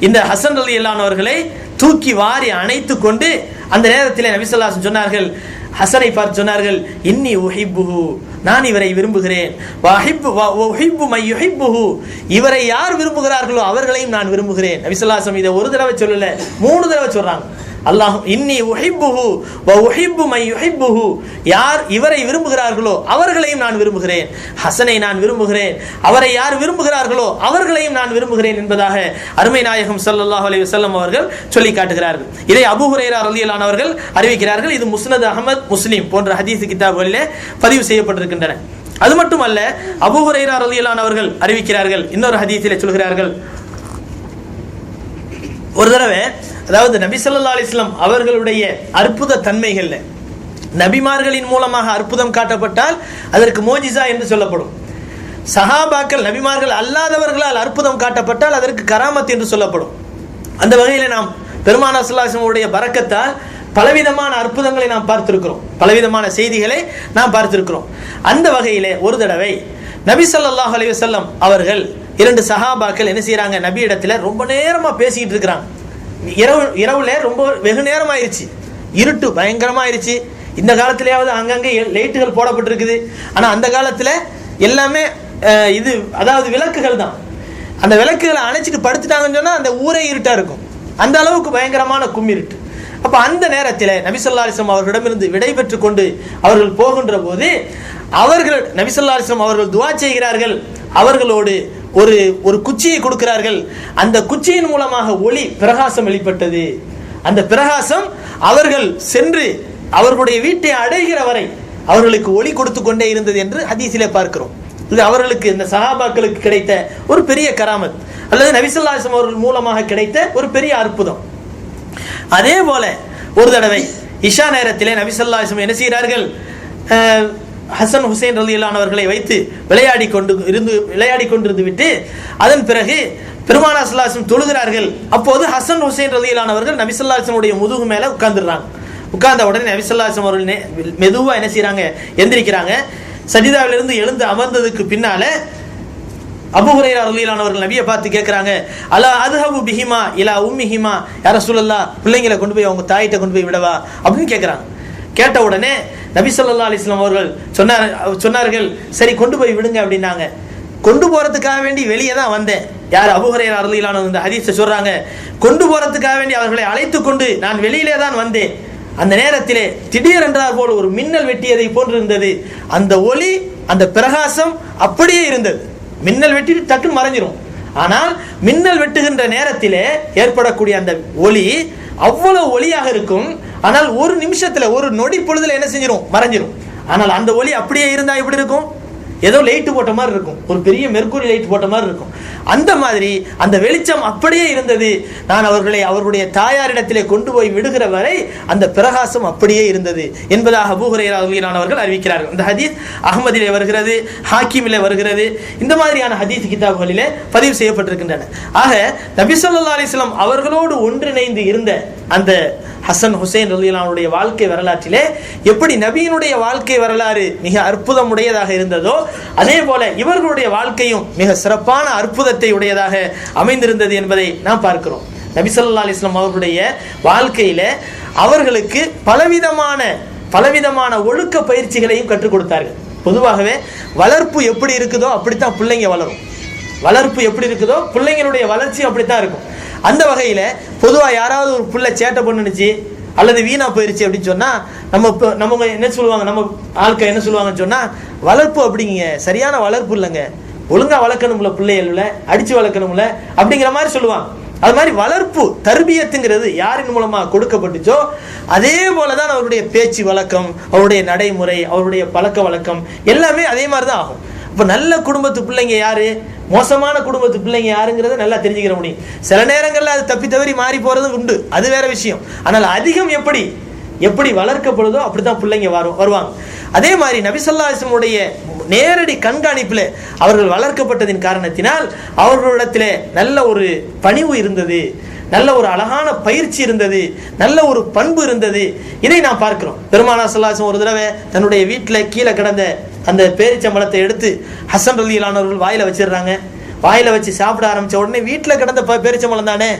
இந்த ஹசன் ரலியல்லாஹு அன்ஹு அவர்களை தூக்கி வாரி அணைத்து கொண்டு அந்த நேரத்தில் நபி ஸல்லல்லாஹு அலைஹி வஸல்லம் சொன்னார்கள், ஹசனை பார்த்து சொன்னார்கள், இன்னி உஹிப்புஹு, நான் இவரை விரும்புகிறேன். வஹிப்பு மன் யுஹிப்புஹு, இவரை யார் விரும்புகிறார்களோ அவர்களையும் நான் விரும்புகிறேன். நபி ஸல்லல்லாஹு அலைஹி வஸல்லம் இதை ஒரு தடவை சொல்லல, 3 தடவை சொல்றாங்க. அல்லாஹ் இன்னி உஹிப்புஹு வ உஹிப்பு மன் யுஹிப்புஹு, யார் இவரை விரும்புகிறார்களோ அவர்களையும் நான் விரும்புகிறேன். ஹசனை நான் விரும்புகிறேன், அவரை யார் விரும்புகிறார்களோ அவர்களையும் நான் விரும்புகிறேன் என்பதாக அருமை நாயகம் ஸல்லல்லாஹு அலைஹி வஸல்லம் அவர்கள் சொல்லி காட்டுகிறார்கள். இதை அபூ ஹுரைரா ரலியல்லாஹு அன்ஹு அவர்கள் அறிவிக்கிறார்கள். இது முஸ்னத் அஹ்மத், முஸ்லிம் போன்ற ஹதீஸ் கிதாபுகளிலே பதிவு செய்யப்பட்டிருக்கின்றன. அது மட்டுமல்ல, அபூ ஹுரைரா ரலியல்லாஹு அன்ஹு அவர்கள் அறிவிக்கிறார்கள், இன்னொரு ஹதீஸிலே சொல்கிறார்கள், ஒரு தடவை, அதாவது நபி ஸல்லல்லாஹு அலைஹி வஸல்லம் அவர்களுடைய அற்புத தன்மைகள்ல, நபிமார்களின் மூலமாக அற்புதம் காட்டப்பட்டால் அதற்கு மோஜிசா என்று சொல்லப்படும். சஹாபாக்கள், நபிமார்கள் அல்லாதவர்களால் அற்புதம் காட்டப்பட்டால் அதற்கு கராமத் என்று சொல்லப்படும். அந்த வகையில் நாம் பெருமானார் ஸல்லல்லாஹு அலைஹி வஸல்லம் உடைய பரக்கத்தால் பலவிதமான அற்புதங்களை நாம் பார்த்திருக்கிறோம், பலவிதமான செய்திகளை நாம் பார்த்திருக்கிறோம். அந்த வகையிலே ஒரு தடவை நபி ஸல்லல்லாஹு அலைஹி வஸல்லம் அவர்கள் 2 சஹாபாக்கள் என்ன செய்யறாங்க? நபி இடத்துல ரொம்ப நேரமா பேசிக்கிட்டு இருக்கிறாங்க. இரவுல ரொம்ப வெகு நேரம் ஆயிருச்சு, இருட்டு பயங்கரமா ஆயிருச்சு. இந்த காலத்திலேயாவது அங்கங்கே லைட்டுகள் போடப்பட்டிருக்குது, ஆனா அந்த காலத்துல எல்லாமே இது அதாவது விளக்குகள் தான். அந்த விளக்குகளை அணைச்சிட்டு படுத்துட்டாங்கன்னு சொன்னா அந்த ஊரே இருட்டா இருக்கும், அந்த அளவுக்கு பயங்கரமான கும்மிருட்டு. அப்ப அந்த நேரத்தில் நபி ஸல்லல்லாஹு அலைஹி வஸல்லம் அவர்களிடமிருந்து விடை பெற்று கொண்டு அவர்கள் போகின்ற போது அவர்கள் நபி ஸல்லல்லாஹு அலைஹி வஸல்லம் அவர்கள் துஆ செய்கிறார்கள். அவர்களோடு ஒரு குச்சியை கொடுக்கிறார்கள். அந்த குச்சியின் மூலமாக ஒளி பிரகாசம் வெளிப்பட்டது. அந்த பிரகாசம் அவர்கள் சென்று அவர்களுடைய வீட்டை அடைகிற வரை அவர்களுக்கு ஒளி கொடுத்து கொண்டே இருந்தது என்று ஹதீஸிலே பார்க்கிறோம். இது அவர்களுக்கு, இந்த சஹாபாக்களுக்கு கிடைத்த ஒரு பெரிய கராமத், அல்லது நபி ஸல்லல்லாஹு அலைஹி வஸல்லம் அவர்கள் மூலமாக கிடைத்த ஒரு பெரிய அற்புதம். அதே போல ஒரு தடவை இஷா நேரத்திலே நபி ஸல்லல்லாஹு அலைஹி வஸல்லம் என்ன செய்கிறார்கள்? ஹசன் ஹுசைன் ரலியல்லாஹு அன்ஹு அவர்களை வைத்து விளையாடி கொண்டிருந்து விட்டு அதன் பிறகு பெருமானார் ஸல்லல்லாஹு அலைஹி வஸல்லம் தொழுகிறார்கள். அப்போது ஹசன் ஹுசைன் ரலியல்லாஹு அன்ஹு அவர்கள் நபி ஸல்லல்லாஹு அலைஹி வஸல்லம் உடைய முதுகு மேல உட்கார்ந்துறாங்க. உட்கார்ந்த உடனே நபி ஸல்லல்லாஹு அலைஹி வஸல்லம் அவர்கள் மெதுவா என்ன செய்றாங்க, எந்திரிக்கிறாங்க. சஜிதாவிலிருந்து எழுந்து அமர்ந்ததுக்கு பின்னால அபூ ஹுரைரா ரலியல்லாஹு அவர்கள் நபியை பார்த்து கேட்கிறாங்க, அலா அத்ஹபு பிஹிமா இலா உம்மிஹிமா யா ரசூலல்லாஹ், பிள்ளைங்களை கொண்டு போய் அவங்க தாயிட்ட கொண்டு போய் விடவா அப்படின்னு கேட்கிறாங்க. கேட்ட உடனே நபி ஸல்லல்லாஹு அலைஹி வஸல்லம் அவர்கள் சொன்னார்கள், சரி கொண்டு போய் விடுங்க அப்படின்னாங்க. கொண்டு போறதுக்காக வேண்டி வெளியே தான் வந்தேன். யார்? அபூ ஹுரைரா ரலியல்லாஹு அன்ஹு இந்த ஹதீஸை சொல்றாங்க. கொண்டு போறதுக்காக வேண்டி அவர்களை அழைத்து கொண்டு நான் வெளியிலே தான் வந்தேன். அந்த நேரத்திலே திடீரென்றார் போல் ஒரு மின்னல் வெட்டியதை போன்று இருந்தது. அந்த ஒளி, அந்த பிரகாசம் அப்படியே இருந்தது. மின்னல் வெட்டி டக்குன்னு மறைஞ்சிரும். ஆனால் மின்னல் வெட்டுகின்ற நேரத்திலே ஏற்படக்கூடிய அந்த ஒளி அவ்வளவு ஒளியாக இருக்கும். ஆனால் ஒரு நிமிஷத்துல, ஒரு நொடி பொழுதுல என்ன செஞ்சிரும்? மறைஞ்சிரும். ஆனால் அந்த ஒளி அப்படியே இருந்தா எப்படி இருக்கும்? ஏதோ லைட் போட்ட மாதிரி இருக்கும், ஒரு பெரிய மெர்க்குரி லைட் போட்ட மாதிரி இருக்கும். அந்த மாதிரி அந்த வெளிச்சம் அப்படியே இருந்தது. நான் அவர்களை அவர்களுடைய தாயாரிடத்திலே கொண்டு போய் விடுகிற வரை அந்த பிரகாசம் அப்படியே இருந்தது என்பதாக அபூ ஹுரைரா ரலியல்லாஹு அவர்கள் அறிவிக்கிறார்கள். இந்த ஹதீஸ் அஹ்மதிலே வருகிறது, ஹாக்கிமிலே வருகிறது. இந்த மாதிரியான ஹதீஸ் கிதாபுகளிலே பதிவு செய்யப்பட்டிருக்கின்றன. ஆக நபி ஸல்லல்லாஹு அலைஹி வஸல்லம் அவர்களோடு ஒன்றிணைந்து இருந்த அந்த ஹசன் ஹுசைன் ரலியல்லாஹுடைய வாழ்க்கை வரலாற்றிலே எப்படி நபியினுடைய வாழ்க்கை வரலாறு மிக அற்புதமுடையதாக இருந்ததோ, அதே போல இவர்களுடைய வாழ்க்கையும் மிக சிறப்பான அற்புதத்தை உடையதாக அமைந்திருந்தது என்பதை நாம் பார்க்கிறோம். நபி ஸல்லல்லாஹு அலைஹி வஸல்லம் அவர்களுடைய வாழ்க்கையில அவர்களுக்கு பலவிதமான ஒழுக்க பயிற்சிகளையும் கற்றுக் கொடுத்தார்கள். பொதுவாகவே வளர்ப்பு எப்படி இருக்குதோ அப்படித்தான் பிள்ளைங்க வளரும். வளர்ப்பு எப்படி இருக்குதோ பிள்ளைங்களுடைய வளர்ச்சி அப்படித்தான் இருக்கும். அந்த வகையில பொதுவாக யாராவது ஒரு பிள்ளை சேட்டை பண்ணுச்சு அல்லது வீணா போயிருச்சு அப்படின்னு சொன்னா நம்ம என்ன சொல்லுவாங்க, நம்ம ஆட்கள் என்ன சொல்லுவாங்கன்னு சொன்னா, வளர்ப்பு அப்படிங்க சரியான வளர்ப்பு இல்லைங்க, ஒழுங்கா வளர்க்கணும்ல, பிள்ளைகள்ல அடிச்சு வளர்க்கணும்ல அப்படிங்கிற மாதிரி சொல்லுவாங்க. அது மாதிரி வளர்ப்பு தர்பியத்துங்கிறது யாரின் மூலமா கொடுக்கப்பட்டுச்சோ அதே போலதான் அவருடைய பேச்சு வழக்கம், அவருடைய நடைமுறை, அவருடைய பழக்க வழக்கம் எல்லாமே அதே மாதிரிதான் ஆகும். இப்ப நல்ல குடும்பத்து பிள்ளைங்க யாரு, மோசமான குடும்பத்து பிள்ளைங்க யாருங்கிறத நல்லா தெரிஞ்சுக்கிற முடியும். சில நேரங்கள்ல அது தப்பி தவறி மாறி போறதும் உண்டு, அது வேற விஷயம். ஆனால் அதிகம் எப்படி வளர்க்கப்படுதோ அப்படித்தான் பிள்ளைங்க வருவாங்க. அதே மாதிரி நபி ஸல்லல்லாஹு அலைஹி வஸல்லம் உடைய நேரடி கண்காணிப்புல அவர்கள் வளர்க்கப்பட்டதின் காரணத்தினால் அவர்களிடத்திலே நல்ல ஒரு பணிவு இருந்தது, நல்ல ஒரு அழகான பயிற்சி இருந்தது, நல்ல ஒரு பண்பு இருந்தது. இதை நாம் பார்க்கிறோம். பெருமானார் ஸல்லல்லாஹு அலைஹி வஸல்லம் ஒரு தடவை தன்னுடைய வீட்டில் கீழே கிடந்த அந்த பேரிச்சம்பழத்தை எடுத்து ஹசன் ரலியல்லாஹு அன்ஹு வாயில வச்சிடுறாங்க. வாயில வச்சு சாப்பிட ஆரம்பிச்ச உடனே வீட்டில் கிடந்த பேரிச்சம்பழம் தானே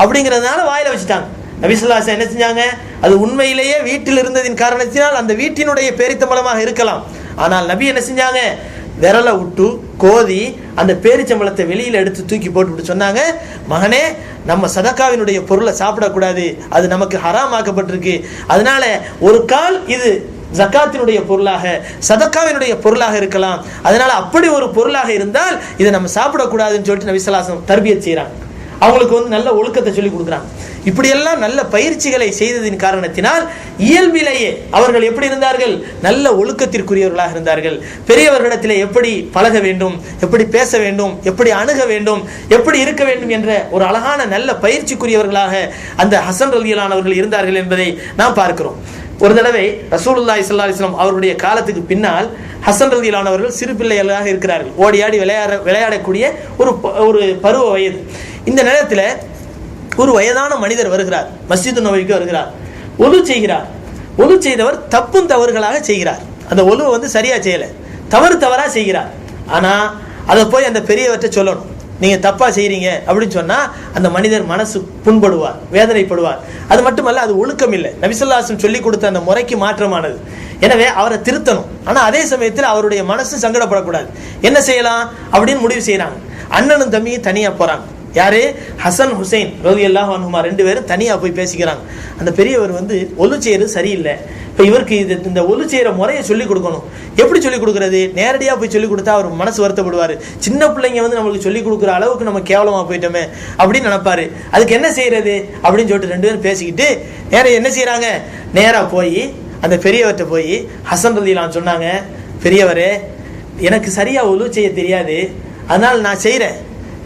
அப்படிங்கிறதுனால வாயில வச்சுட்டாங்க. நபி ஸல்லல்லாஹு அலைஹி வஸல்லம் என்ன செஞ்சாங்க, அது உண்மையிலேயே வீட்டில் இருந்ததின் காரணத்தினால் அந்த வீட்டினுடைய பேரிச்சம்பழமாக இருக்கலாம். ஆனால் நபி என்ன செஞ்சாங்க, விரலை விட்டு கோதி அந்த பேரிச்சம்பழத்தை வெளியில எடுத்து தூக்கி போட்டு சொன்னாங்க, மகனே நம்ம சதக்காவினுடைய பொருளை சாப்பிடக்கூடாது, அது நமக்கு ஹராமாக்கப்பட்டிருக்கு. அதனால ஒரு கால் இது ஜக்காத்தினுடைய பொருளாக, சதக்காவினுடைய பொருளாக இருக்கலாம். அதனால அப்படி ஒரு பொருளாக இருந்தால் இதை நம்ம சாப்பிடக்கூடாதுன்னு சொல்லிட்டு நபி ஸல்லல்லாஹு அலைஹி வஸல்லம் தர்பியத் செய்றாங்க. அவங்களுக்கு நல்ல ஒழுக்கத்தை சொல்லி கொடுக்குறாங்க. இப்படியெல்லாம் நல்ல பயிற்சிகளை செய்ததின் காரணத்தினால் இயல்பிலேயே அவர்கள் எப்படி இருந்தார்கள், நல்ல ஒழுக்கத்திற்குரியவர்களாக இருந்தார்கள். பெரியவர்களிடத்திலே எப்படி பழக வேண்டும், எப்படி பேச வேண்டும், எப்படி அணுக வேண்டும், எப்படி இருக்க வேண்டும் என்ற ஒரு அழகான நல்ல பயிற்சிக்குரியவர்களாக அந்த ஹசன் ரலியல்லாஹு அன்ஹு அவர்கள் இருந்தார்கள் என்பதை நாம் பார்க்கிறோம். ஒரு தடவை ரசூலுல்லாஹி ஸல்லல்லாஹு அலைஹி வஸல்லம் அவருடைய காலத்துக்கு பின்னால் ஹசன் ரலியல்லாஹு அன்ஹு அவர்கள் சிறு பிள்ளைகளாக இருக்கிறார்கள். ஓடி ஆடி விளையாடக்கூடிய ஒரு பருவ வயது. இந்த நேரத்தில் ஒரு வயதான மனிதர் வருகிறார், மஸ்ஜிது நபவிக்கு வருகிறார், ஒது செய்கிறார். ஒது செய்தவர் தப்பும் தவறுகளாக செய்கிறார். அந்த ஒலுவை சரியா செய்யல, தவறா செய்கிறார். ஆனா அதை போய் அந்த பெரியவற்றை சொல்லணும், நீங்க தப்பா செய்றீங்க அப்படின்னு சொன்னா அந்த மனிதர் மனசு புண்படுவார், வேதனைப்படுவார். அது மட்டுமல்ல, அது ஒழுக்கம் இல்லை, நபி ஸல்லல்லாஹு அலைஹி வஸல்லம் சொல்லி கொடுத்த அந்த முறைக்கு மாற்றமானது. எனவே அவரை திருத்தணும். ஆனா அதே சமயத்தில் அவருடைய மனசு சங்கடப்படக்கூடாது. என்ன செய்யலாம் அப்படின்னு முடிவு செய்யறாங்க. அண்ணனும் தம்பியும் தனியா போறாங்க. யாரு? ஹசன் ஹுசைன் ரலியல்லாஹு அன்ஹுமா ரெண்டு பேரும் தனியா போய் பேசிக்கிறாங்க. அந்த பெரியவர் ஒலு செய்யறது சரியில்லை, இப்ப இவருக்கு இந்த ஒலு செய்யற முறையை சொல்லிக் கொடுக்கணும். எப்படி சொல்லிக் கொடுக்கறது? நேரடியா போய் சொல்லிக் கொடுத்தா அவர் மனசு வருத்தப்படுவாரு. சின்ன பிள்ளைங்க நம்மளுக்கு சொல்லிக் கொடுக்குற அளவுக்கு நம்ம கேவலமா போயிட்டோமே அப்படின்னு நினைப்பாரு. அதுக்கு என்ன செய்யறது அப்படின்னு சொல்லிட்டு ரெண்டு பேரும் பேசிக்கிட்டு நேரம் என்ன செய்யறாங்க, நேரா போய் அந்த பெரியவர்கிட்ட போய் ஹசன் ரலியல்லாஹு சொன்னாங்க, பெரியவரே எனக்கு சரியா ஒலு செய்ய தெரியாது, அதனால நான் செய்யறேன்,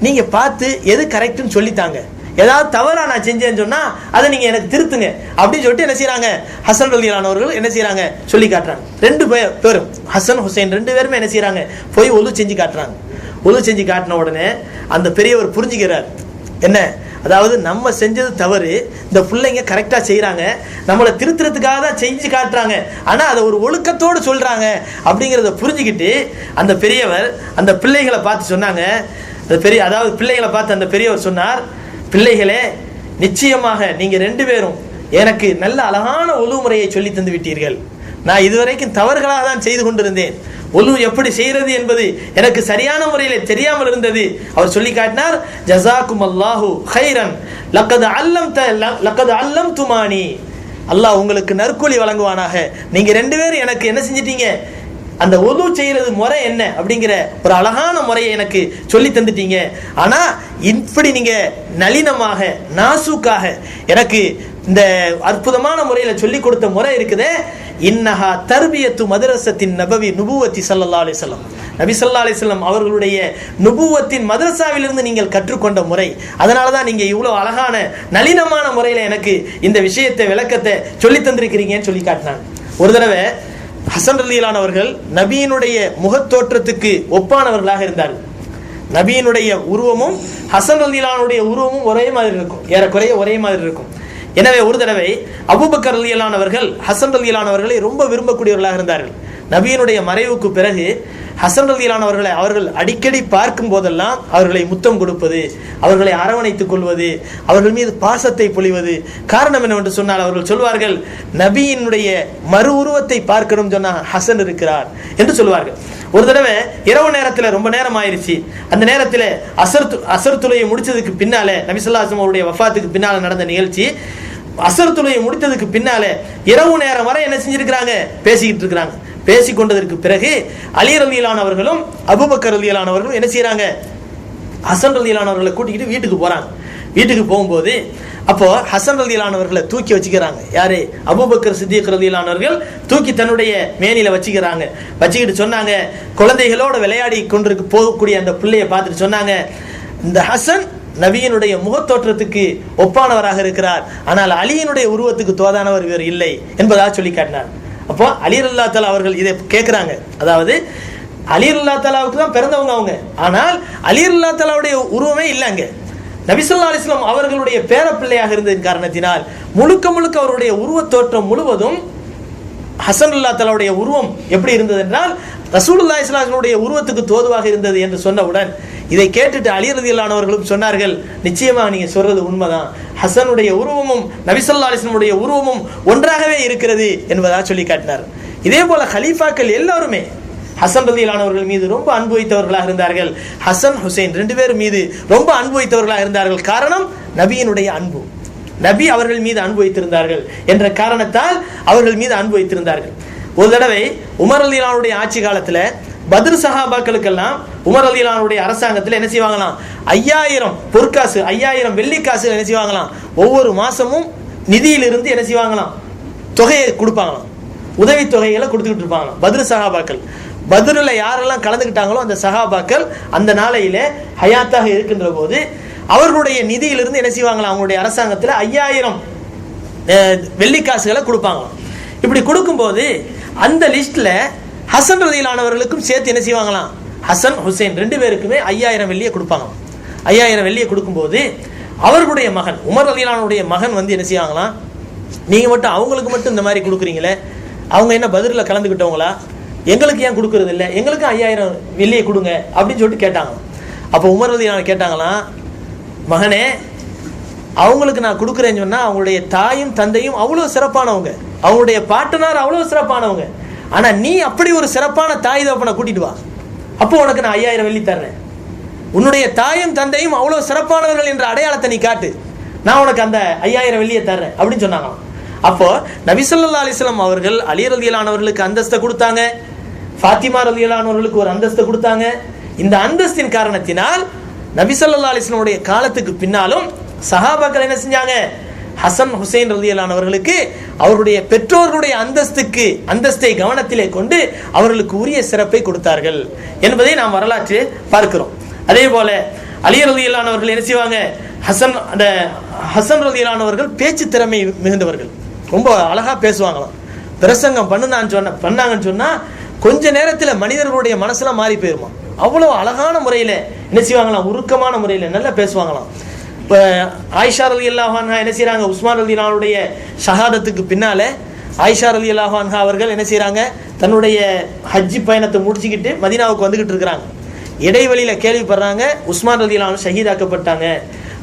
நீங்க பார்த்து எது கரெக்ட்னு சொல்லித்தாங்க, ஏதாவது தவறா நான் செஞ்சேன்னு சொன்னா அதை நீங்க எனக்கு திருத்துங்க அப்படின்னு சொல்லிட்டு என்ன செய்யறாங்க, ஹசன் ரலியல்லாஹு அவர்கள் என்ன செய்யறாங்க சொல்லி காட்டுறாங்க. ரெண்டு பேரும் ஹசன் ஹுசைன் ரெண்டு பேருமே என்ன செய்யறாங்க, போய் ஒலு செஞ்சு காட்டுறாங்க. ஒலு செஞ்சு காட்டின உடனே அந்த பெரியவர் புரிஞ்சுக்கிறார், என்ன, அதாவது நம்ம செஞ்சது தவறு, இந்த பிள்ளைங்க கரெக்டாக செய்கிறாங்க, நம்மளை திருத்துறதுக்காக தான் செஞ்சு காட்டுறாங்க, ஆனால் அதை ஒரு ஒழுக்கத்தோடு சொல்கிறாங்க அப்படிங்கிறத புரிஞ்சுக்கிட்டு அந்த பெரியவர் அந்த பிள்ளைகளை பார்த்து சொன்னாங்க. அதாவது பிள்ளைகளை பார்த்து அந்த பெரியவர் சொன்னார், பிள்ளைகளே, நிச்சயமாக நீங்கள் 2 பேரும் எனக்கு நல்ல அழகான ஒழு முறையை சொல்லி தந்து விட்டீர்கள். நான் இதுவரைக்கும் தவறுகளாக தான் செய்து கொண்டிருந்தேன். ஒழு எப்படி செய்கிறது என்பது எனக்கு சரியான முறையில் தெரியாமல் இருந்தது. அவர் சொல்லி காட்டினார், ஜஸாக்கும் அல்லாஹு ஹைரன் லக்கது அல்லம் துமானி, அல்லாஹ் உங்களுக்கு நற்கூலி வழங்குவானாக. நீங்க 2 பேரும் எனக்கு என்ன செஞ்சிட்டீங்க, அந்த ஒது செய்யறது முறை என்ன அப்படிங்கிற ஒரு அழகான முறையை எனக்கு சொல்லி தந்துட்டீங்க. ஆனா இப்படி நீங்க நளினமாக நாசூக்காக எனக்கு இந்த அற்புதமான முறையில சொல்லி கொடுத்த முறை இருக்குதே, இன்னஹா தர்பியத்து மதரசத்தின் நபவி நுபுவத்தி ஸல்லல்லாஹு அலைஹி வஸல்லம், நபி ஸல்லல்லாஹு அலைஹி வஸல்லம் அவர்களுடைய நுபுவத்தின் மதரசாவிலிருந்து நீங்கள் கற்றுக்கொண்ட முறை. அதனால தான் நீங்க இவ்வளவு அழகான நளினமான முறையில எனக்கு இந்த விஷயத்தை விளக்கத்தை சொல்லி தந்திருக்கிறீங்கன்னு சொல்லி காட்டினாங்க. ஒரு தடவை ஹசன் ரலியல்லாஹு அவர்கள் நபியினுடைய முகத்தோற்றத்துக்கு ஒப்பானவர்களாக இருந்தார்கள். நபியினுடைய உருவமும் ஹசன் ரலியல்லாஹுடைய உருவமும் ஒரே மாதிரி இருக்கும், ஏறக்குறைய ஒரே மாதிரி இருக்கும். எனவே ஒரு தடவை அபூபக்கர் ரலியல்லாஹு அவர்கள் ஹசன் ரலியல்லாஹு அவர்களை ரொம்ப விரும்பக்கூடியவர்களாக இருந்தார்கள். நபியினுடைய மறைவுக்கு பிறகு ஹசன் ரலியல்லாஹு அவர்களை அவர்கள் அடிக்கடி பார்க்கும் போதெல்லாம் அவர்களை முத்தம் கொடுப்பது, அவர்களை அரவணைத்துக் கொள்வது, அவர்கள் மீது பாசத்தை பொழிவது. காரணம் என்னவென்று சொன்னால் அவர்கள் சொல்வார்கள், நபியினுடைய மறு உருவத்தை பார்க்கணும் சொன்னா ஹசன் இருக்கிறார் என்று சொல்வார்கள். ஒரு தடவை இரவு நேரத்தில் ரொம்ப நேரம் ஆயிடுச்சு. அந்த நேரத்தில் அசர் தொழுகையை முடிச்சதுக்கு பின்னால, நபி ஸல்லல்லாஹு அலைஹி வஸல்லம் அவருடைய வஃபாத்துக்கு பின்னால நடந்த நிகழ்ச்சி. அசர் தொழுகையை முடித்ததுக்கு பின்னால இரவு நேரம் வரை என்ன செஞ்சிருக்கிறாங்க, பேசிக்கிட்டு இருக்கிறாங்க. பேசிக்கொண்டதற்கு பிறகு அலி ரலியல்லாஹு அவர்களும் அபூபக்கர் ரலியல்லாஹு அவர்களும் என்ன செய்யறாங்க, ஹசன் ரலியல்லாஹு அவர்களை கூட்டிக்கிட்டு வீட்டுக்கு போறாங்க. வீட்டுக்கு போகும்போது அப்போ ஹசன் ரலியல்லாஹு அவர்களை தூக்கி வச்சுக்கிறாங்க. யாரு, அபூபக்கர் சித்திக் ரலியல்லாஹு அவர்கள் தூக்கி தன்னுடைய மேனில வச்சுக்கிறாங்க. வச்சுக்கிட்டு சொன்னாங்க, குழந்தைகளோட விளையாடி கொண்டிருக்கு போகக்கூடிய அந்த பிள்ளையை பார்த்துட்டு சொன்னாங்க, இந்த ஹசன் நபியினுடைய முகத்தோற்றத்துக்கு ஒப்பானவராக இருக்கிறார், ஆனால் அலியினுடைய உருவத்துக்கு தோதானவர் இவர் இல்லை என்பதாக சொல்லி காட்டினார். அப்போ அலி ரலியல்லாஹு தஆலா அவர்கள் இதை கேட்கிறாங்க. அதாவது அலி ரலியல்லாஹு தஆலாவுக்கு தான் பிறந்தவங்க அவங்க, ஆனால் அலி ரலியல்லாஹு தஆலாவுடைய உருவமே இல்லைங்க. நபி ஸல்லல்லாஹு அலைஹி வஸல்லம் அவர்களுடைய பேரப்பிள்ளையாக இருந்ததின் காரணத்தினால் முழுக்க முழுக்க அவருடைய உருவத் தோற்றம் முழுவதும் ஹசன் ரலியல்லாஹு தஆலாவுடைய உருவம் எப்படி இருந்தது என்றால் ரசூலுல்லாஹி ஸல்லல்லாஹு அலைஹி வஸல்லம் உருவத்துக்கு தோதுவாக இருந்தது என்று சொன்னவுடன் இதை கேட்டுட்டு அலி ரலியல்லாஹு அவர்களும் சொன்னார்கள், நிச்சயமாக நீங்க சொல்றது உண்மைதான், ஹசனுடைய உருவமும் நபி ஸல்லல்லாஹு அலைஹி வஸல்லம் உருவமும் ஒன்றாகவே இருக்கிறது என்பதாக சொல்லி காட்டினார். இதே போல ஹலீஃபாக்கள் எல்லாருமே ஹசன் ரலியல்லாஹு அவர்கள் மீது ரொம்ப அன்பு வைத்தவர்களாக இருந்தார்கள். ஹசன் ஹுசைன் 2 பேர் மீது ரொம்ப அன்பு வைத்தவர்களாக இருந்தார்கள். காரணம் நபியினுடைய அன்பு, நபி அவர்கள் மீது அன்பு வைத்திருந்தார்கள் என்ற காரணத்தால் அவர்கள் மீது அன்பு வைத்திருந்தார்கள். ஒரு தடவை உமர் ரலியல்லாஹுடைய ஆட்சி காலத்தில் பத்ர் சஹாபாக்களுக்கெல்லாம் உமர் ரலியல்லாஹுடைய அரசாங்கத்தில் என்ன செய்வாங்களாம், 5000 பொற்காசு, 5000 வெள்ளிக்காசு என்ன செய்வாங்களாம், ஒவ்வொரு மாசமும் நிதியிலிருந்து என்ன செய்வாங்களாம், தொகையை கொடுப்பாங்களாம், உதவி தொகைகளை கொடுத்துக்கிட்டு இருப்பாங்களாம் பத்ர் சஹாபாக்கள். பத்ரில் யாரெல்லாம் கலந்துக்கிட்டாங்களோ அந்த சஹாபாக்கள் அந்த நாளையில ஹயாத்தாக இருக்கின்ற போது அவர்களுடைய நிதியிலிருந்து என்ன செய்வாங்களாம், அவங்களுடைய அரசாங்கத்தில் 5000 வெள்ளிக்காசுகளை கொடுப்பாங்களாம். இப்படி கொடுக்கும்போது அந்த லிஸ்ட்ல ஹசன் ரலியல்லாஹு அவர்களுக்கும் சேர்த்து என்ன செய்வாங்களாம், ஹசன் ஹுசைன் 2 பேருக்குமே 5000 வெள்ளியை கொடுப்பாங்களாம். 5000 வெள்ளியை கொடுக்கும்போது அவர்களுடைய மகன் உமர் ரலியல்லாஹுடைய மகன் வந்து என்ன செய்வாங்களாம், நீங்க மட்டும் அவங்களுக்கு மட்டும் இந்த மாதிரி கொடுக்குறீங்களே, அவங்க என்ன பத்ரில் கலந்துக்கிட்டவங்களா, எங்களுக்கு ஏன் கொடுக்கறது இல்லை, எங்களுக்கு 5000 வெள்ளியை கொடுங்க அப்படின்னு சொல்லிட்டு கேட்டாங்க. அப்போ உமர் ரலியல்லாஹு கேட்டாங்களாம், மகனே, அவங்களுக்கு நான் கொடுக்குறேன்னு சொன்னா அவங்களுடைய தாயும் தந்தையும் அவ்வளவு சிறப்பானவங்க, அவங்களுடைய பாட்டனார் அவ்வளவு சிறப்பானவங்க, ஆனா நீ அப்படி ஒரு சிறப்பான தாய் தகப்பனை கூட்டிட்டு வா, அப்போ உனக்கு நான் 5000 வெள்ளி தர்றேன். உன்னுடைய தாயும் தந்தையும் அவ்வளவு சிறப்பானவர்கள் என்ற அடையாளத்தை நீ காட்டு, நான் உனக்கு அந்த 5000 வெள்ளியை தர்றேன் அப்படின்னு சொன்னாங்களாம். அப்போ நபி ஸல்லல்லாஹு அலைஹி வஸல்லம் அவர்கள் அலி ரலியல்லாஹு அவர்களுக்கு அந்தஸ்தை கொடுத்தாங்க, ஃபாத்திமா ரலியல்லாஹு அவர்களுக்கு ஒரு அந்தஸ்தை கொடுத்தாங்க. இந்த அந்தஸ்தின் காரணத்தினால் நபி ஸல்லல்லாஹு அலைஹி வஸல்லம் காலத்துக்கு பின்னாலும் சஹாபாக்கள் என்ன செஞ்சாங்க, ஹசன் ஹுசைன் ரலியல்லாஹு அவர்களுக்கு அவருடைய பெற்றோர்களுடைய அந்தஸ்தை கவனத்திலே கொண்டு அவர்களுக்கு உரிய சிறப்பை கொடுத்தார்கள் என்பதை நாம் வரலாற்று பார்க்கிறோம். அதே போல அலி ரலியல்லாஹு அவர்கள் என்ன செய்வாங்க, ஹசன் ரலியல்லாஹு அவர்கள் பேச்சு திறமை மிகுந்தவர்கள், ரொம்ப அழகா பேசுவாங்களாம். பிரசங்கம் பண்ணாங்கன்னு சொன்னா கொஞ்ச நேரத்தில் மனிதர்களுடைய மனசெல்லாம் மாறி போயிருமா, அவ்வளவு அழகான முறையில என்ன செய்வாங்களாம், உருக்கமான முறையில நல்லா பேசுவாங்களாம். இப்போ ஆயிஷா ரலியல்லாஹு அன்ஹா என்ன செய்கிறாங்க, உஸ்மான் ரலியல்லாஹுடைய ஷஹாதத்துக்கு பின்னால ஆயிஷா ரலியல்லாஹு அன்ஹா அவர்கள் என்ன செய்கிறாங்க, தன்னுடைய ஹஜ்ஜி பயணத்தை முடிச்சுக்கிட்டு மதீனாவுக்கு வந்துகிட்டு இருக்கிறாங்க. இடைவெளியில் கேள்விப்படுறாங்க உஸ்மான் ரலியல்லாஹு அன்ஹு ஷஹீதாக்கப்பட்டாங்க,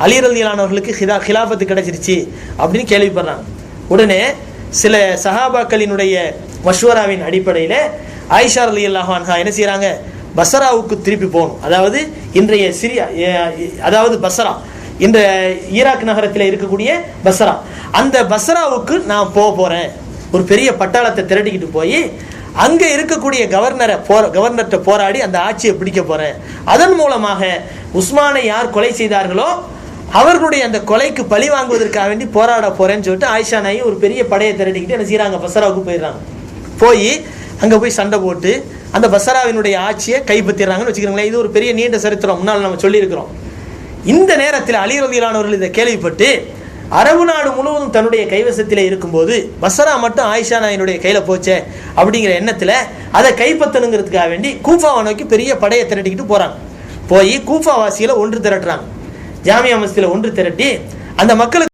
அலி ரலியல்லாஹு அவர்களுக்கு ஹிலாஃபத்து கிடைச்சிருச்சு அப்படின்னு கேள்விப்படுறாங்க. உடனே சில சஹாபாக்களினுடைய மஷ்வராவின் அடிப்படையில் ஆயிஷா ரலியல்லாஹு அன்ஹா என்ன செய்கிறாங்க, பஸ்ராவுக்கு திருப்பி போகணும். அதாவது இன்றைய சிரியா, அதாவது பஸ்ரா, இந்த ஈராக் நகரத்தில் இருக்கக்கூடிய பஸ்ரா, அந்த பஸ்ராவுக்கு நான் போகிறேன். ஒரு பெரிய பட்டாளத்தை திரட்டிக்கிட்டு போய் அங்கே இருக்கக்கூடிய கவர்னர்கிட்ட போராடி அந்த ஆட்சியை பிடிக்க போகிறேன். அதன் மூலமாக உஸ்மானை யார் கொலை செய்தார்களோ அவர்களுடைய அந்த கொலைக்கு பழி வாங்குவதற்காக வேண்டி போராட போகிறேன்னு சொல்லிட்டு ஆயிஷா நாயி ஒரு பெரிய படையை திரட்டிக்கிட்டு என்ன செய்கிறாங்க, பஸ்ராவுக்கு போயிடுறாங்க. போய் அங்கே போய் சண்டை போட்டு அந்த பஸ்ராவினுடைய ஆட்சியை கைப்பற்றிடுறாங்கன்னு வச்சுக்கிறீங்களேன். இது ஒரு பெரிய நீண்ட சரித்திரம், முன்னால் நம்ம சொல்லியிருக்கிறோம். இந்த நேரத்தில் அலி ரலியல்லாஹு அவர்கள் இதை கேள்விப்பட்டு அரபு நாடு முழுவதும் தன்னுடைய கைவசத்தில் இருக்கும்போது பஸ்ரா மட்டும் ஆயிஷா நாயினுடைய கையில் போச்சே அப்படிங்கிற எண்ணத்தில் அதை கைப்பற்றணுங்கிறதுக்காக வேண்டி கூஃபாவை நோக்கி பெரிய படையை திரட்டிக்கிட்டு போகிறாங்க. போய் கூஃபா வாசியில் ஒன்று திரட்டுறாங்க, ஜாமியா மஸ்ஜிதில் ஒன்று திரட்டி அந்த மக்களுக்கு